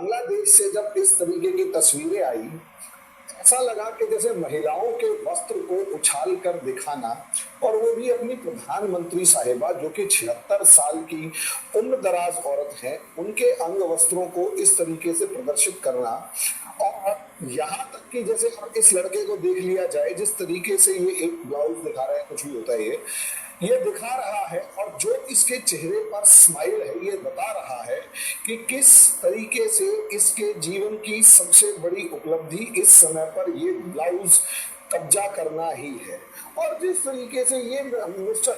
बांग्लादेश से जब इस तरीके की तस्वीरें आई, ऐसा लगा कि जैसे महिलाओं के वस्त्र को उछाल कर दिखाना, और वो भी अपनी प्रधानमंत्री साहिबा जो कि 76 साल की उम्र दराज औरत है, उनके अंग वस्त्रों को इस तरीके से प्रदर्शित करना। और यहाँ तक कि जैसे अब इस लड़के को देख लिया जाए, जिस तरीके से ये एक ब्लाउज दिखा रहा है, कुछ भी होता है ये दिखा रहा है, और जो इसके चेहरे पर स्माइल है ये बता रहा है कि किस तरीके से इसके जीवन की सबसे बड़ी उपलब्धि इस समय पर ये ब्लाउज कब्जा करना ही है। और जिस तरीके से ये मिस्टर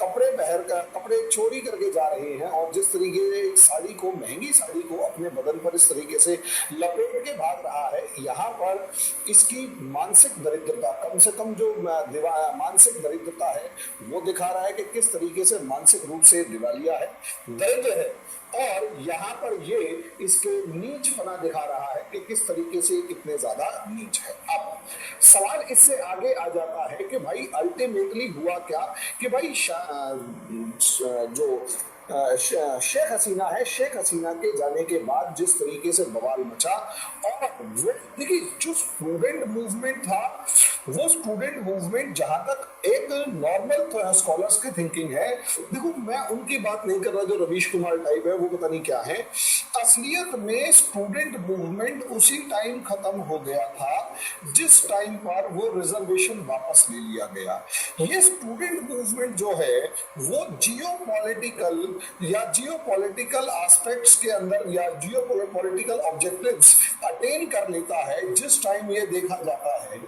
कपड़े चोरी करके जा रहे हैं, और जिस तरीके से एक साड़ी को, महंगी साड़ी को अपने बदन पर इस तरीके से लपेट के भाग रहा है, यहाँ पर इसकी मानसिक दरिद्रता, कम से कम जो मानसिक दरिद्रता है वो दिखा रहा है कि किस तरीके से मानसिक रूप से दिवालिया है, दरिद्र है। और यहाँ पर ये इसके नीच पना दिखा रहा है कि किस तरीके से कितने ज्यादा नीच है। अब सवाल इससे आगे आ जाता है कि भाई अल्टीमेटली हुआ क्या कि भाई जो शेख हसीना है, शेख हसीना के जाने के बाद जिस तरीके से बवाल मचा, और वो देखिए जो स्टूडेंट मूवमेंट था, वो स्टूडेंट मूवमेंट जहां तक एक नॉर्मल स्कॉलर्स की थिंकिंग है, देखो मैं उनकी बात नहीं कर रहा, जो रवीश कुमार टाइप है वो पता नहीं क्या है, असलियत में स्टूडेंट मूवमेंट उसी टाइम खत्म हो गया था जिस टाइम पर वो रिजर्वेशन वापस ले लिया गया। ये स्टूडेंट मूवमेंट जो है वो जियोपॉलिटिकल एस्पेक्ट्स के अंदर या जियोपॉलिटिकल ऑब्जेक्टिव्स अटेन कर लेता है जिस टाइम ये देखा जाता है।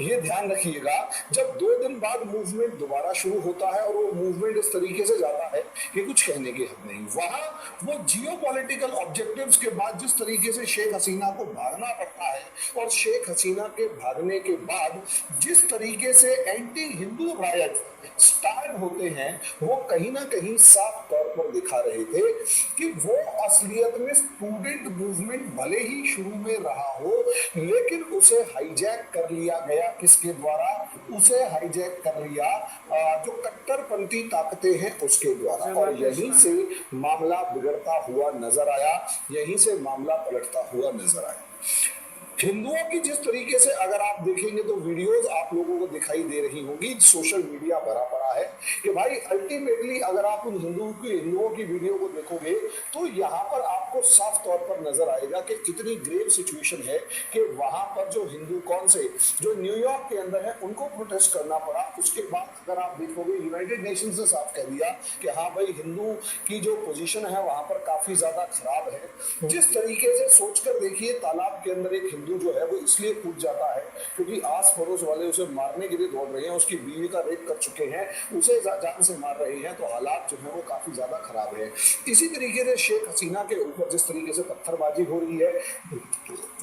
ये ध्यान रखिएगा, जब 2 दिन बाद मूवमेंट दोबारा शुरू होता है और वो मूवमेंट इस तरीके से जाता है कि कुछ कहने की हद नहीं, वहां वो जियोपॉलिटिकल ऑब्जेक्टिव्स के बाद जिस तरीके से शेख हसीना को भागना पड़ता है, और शेख हसीना के भागने के बाद जिस तरीके से एंटी हिंदू रायट स्टार्ट होते हैं, वो कहीं ना कहीं साफ तौर पर दिखा रहे थे कि वो असलियत में स्टूडेंट मूवमेंट भले ही शुरू में रहा हो, लेकिन उसे हाईजैक कर लिया गया। किसके द्वारा उसे हाईजैक कर लिया? जो कट्टरपंथी ताकतें हैं उसके द्वारा। और यहीं से मामला बिगड़ता हुआ नजर आया, यहीं से मामला पलटता हुआ नजर आया। हिंदुओं की जिस तरीके से अगर आप देखेंगे तो वीडियोस आप लोगों को दिखाई दे रही होंगी, सोशल मीडिया भरा पड़ा है कि भाई अल्टीमेटली अगर आप उन हिंदुओं की वीडियो को देखोगे तो यहाँ पर आपको साफ तौर पर नजर आएगा कि इतनी ग्रेव सिचुएशन है कि वहां पर जो हिंदू जो न्यूयॉर्क के अंदर है उनको प्रोटेस्ट करना पड़ा। उसके बाद अगर आप देखोगे यूनाइटेड नेशन से साफ कह दिया कि हाँ भाई हिंदू की जो पोजीशन है वहां पर काफी ज्यादा खराब है। जिस तरीके से सोचकर देखिए, तालाब के अंदर एक जो है वो इसलिए कूद जाता है क्योंकि आस पड़ोस वाले उसे मारने के लिए दौड़ रहे हैं, उसकी बीवी का रेप कर चुके हैं, उसे जान से मार रहे हैं, तो हालात जो है वो काफी ज्यादा खराब है। इसी तरीके से शेख हसीना के ऊपर जिस तरीके से पत्थरबाजी हो रही है,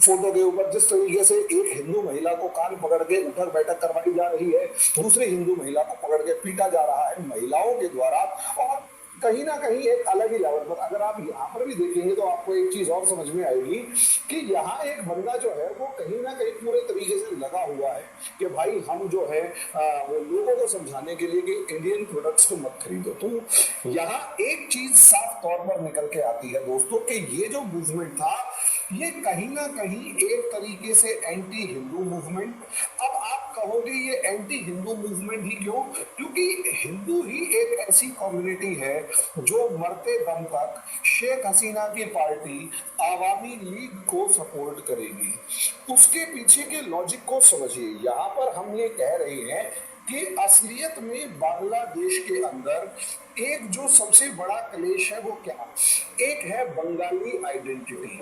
फोटो के ऊपर जिस तरीके से एक हिंदू महिला को कान पकड़ के उठक बैठक करवाई जा रही है, दूसरी हिंदू महिला को पकड़ के पीटा जा रहा है महिलाओं के द्वारा। और कहीं ना कहीं एक अलग ही लेवल पर अगर आप यहाँ पर भी देखेंगे तो आपको एक चीज और समझ में आएगी कि यहाँ एक बंदा जो है वो कहीं ना कहीं पूरे तरीके से लगा हुआ है कि भाई हम जो है वो लोगों को समझाने के लिए कि इंडियन प्रोडक्ट्स को मत खरीदो। तो यहाँ एक चीज साफ तौर पर निकल के आती है दोस्तों कि ये जो मूवमेंट था ये कहीं ना कहीं एक तरीके से एंटी हिंदू मूवमेंट। अब आप कहोगे ये एंटी हिंदू मूवमेंट ही क्यों? क्योंकि हिंदू ही एक ऐसी कम्युनिटी है जो मरते दम तक शेख हसीना की पार्टी आवामी लीग को सपोर्ट करेगी। उसके पीछे के लॉजिक को समझिए। यहाँ पर हम ये कह रहे हैं कि असलियत में बांग्लादेश के अंदर एक जो सबसे बड़ा क्लेश है वो क्या? एक है बंगाली आइडेंटिटी।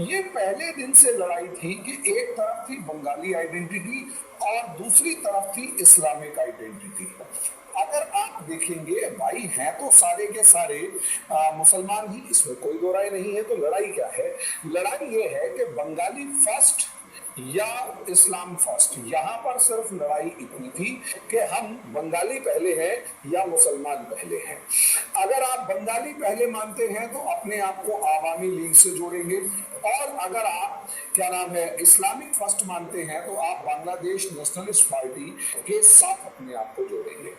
ये पहले दिन से लड़ाई थी कि एक तरफ थी बंगाली आइडेंटिटी और दूसरी तरफ थी इस्लामिक आइडेंटिटी। अगर आप देखेंगे भाई हैं तो सारे के सारे मुसलमान ही, इसमें कोई दो राय नहीं है। तो लड़ाई क्या है? लड़ाई ये है कि बंगाली फर्स्ट या इस्लाम फर्स्ट। यहाँ पर सिर्फ लड़ाई इतनी थी कि हम बंगाली पहले हैं या मुसलमान पहले हैं। अगर आप बंगाली पहले मानते हैं तो अपने आप को आवामी लीग से जोड़ेंगे, और अगर आप इस्लामिक फर्स्ट मानते हैं तो आप बांग्लादेश नेशनलिस्ट पार्टी के साथ अपने आप को जोड़ेंगे।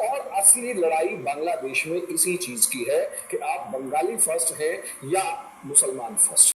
और असली लड़ाई बांग्लादेश में इसी चीज की है कि आप बंगाली फर्स्ट है या मुसलमान फर्स्ट।